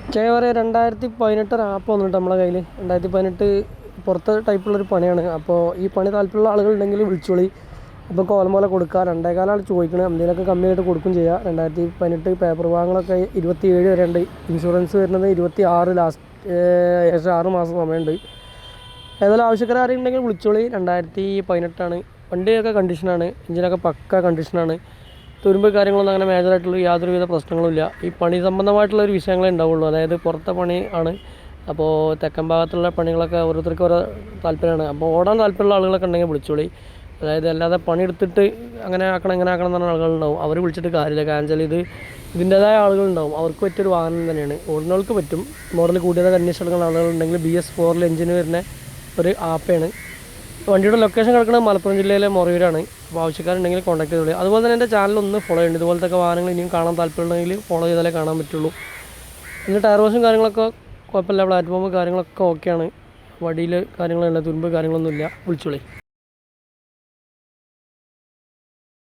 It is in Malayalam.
പറയാം 2018 ഒരു ആപ്പ് വന്നിട്ട് നമ്മളെ കയ്യിൽ 2018 പുറത്തെ ടൈപ്പുള്ളൊരു പണിയാണ്. അപ്പോൾ ഈ പണി താല്പര്യമുള്ള ആളുകളുണ്ടെങ്കിൽ വിളിച്ചോളി. അപ്പോൾ കോലം കൊടുക്കുക. 2.25 ചോദിക്കണം. എന്തെങ്കിലുമൊക്കെ കമ്മിയായിട്ട് കൊടുക്കും ചെയ്യുക. 2018 പേപ്പർ ഭാഗങ്ങളൊക്കെ 27 വരെ ഉണ്ട്. ഇൻഷുറൻസ് വരുന്നത് 26 ലാസ്റ്റ്, ഏകദേശം 6 മാസം സമയമുണ്ട്. ഏതായാലും ആവശ്യക്കാരുണ്ടെങ്കിൽ വിളിച്ചോളി. 2018 വണ്ടിയൊക്കെ കണ്ടീഷനാണ്, എഞ്ചിനൊക്കെ പക്ക കണ്ടീഷനാണ്. തുരുമ്പ് കാര്യങ്ങളൊന്നും അങ്ങനെ മേജറായിട്ടുള്ള യാതൊരുവിധ പ്രശ്നങ്ങളുമില്ല. ഈ പണി സംബന്ധമായിട്ടുള്ളൊരു വിഷയങ്ങളേ ഉണ്ടാവുള്ളൂ. അതായത് പുറത്തെ പണി ആണ്. അപ്പോൾ തെക്കൻ ഭാഗത്തുള്ള പണികളൊക്കെ ഓരോരുത്തർക്കും ഓരോ താല്പര്യമാണ്. അപ്പോൾ ഓടാൻ താല്പര്യമുള്ള ആളുകളൊക്കെ ഉണ്ടെങ്കിൽ വിളിച്ചോളി. അതായത് അല്ലാതെ പണിയെടുത്തിട്ട് അങ്ങനെ ആക്കണം ഇങ്ങനെ ആക്കണം എന്ന് പറഞ്ഞ ആളുകളുണ്ടാവും. അവർ വിളിച്ചിട്ട് കാര്യമില്ല. കാരണം വെച്ചാൽ ഇതിൻ്റേതായ ആളുകളുണ്ടാവും. അവർക്ക് പറ്റിയൊരു വാഹനം തന്നെയാണ്. ഓടുന്നവർക്ക് പറ്റും. മോഡൽ കൂടിയതൊക്കെ അന്വേഷിച്ചെടുക്കുന്ന ആളുകളുണ്ടെങ്കിൽ BS4 എഞ്ചിന് വരുന്ന ഒരു ആപ്പാണ്. വണ്ടിയുടെ ലൊക്കേഷൻ കിടക്കുന്നത് മലപ്പുറം ജില്ലയിലെ മൊറയൂരാണ്. അപ്പോൾ ആവശ്യക്കാരുണ്ടെങ്കിൽ കോൺടാക്ട് ചെയ്തോളൂ. അതുപോലെ തന്നെ എൻ്റെ ചാനൽ ഒന്ന് ഫോളോ ചെയ്യുന്നുണ്ട്. ഇതുപോലത്തെ വാഹനങ്ങൾ ഇനിയും കാണാൻ താല്പര്യമുണ്ടെങ്കിൽ ഫോളോ ചെയ്താലേ കാണാൻ പറ്റുള്ളൂ. ഇതിൻ്റെ ടയർ വാഷും കാര്യങ്ങളൊക്കെ കുഴപ്പമില്ല. പ്ലാറ്റ്ഫോം കാര്യങ്ങളൊക്കെ ഓക്കെയാണ്. വടിയിൽ കാര്യങ്ങളുള്ള തുരുമ്പ് കാര്യങ്ങളൊന്നുമില്ല. വിളിച്ചോളി.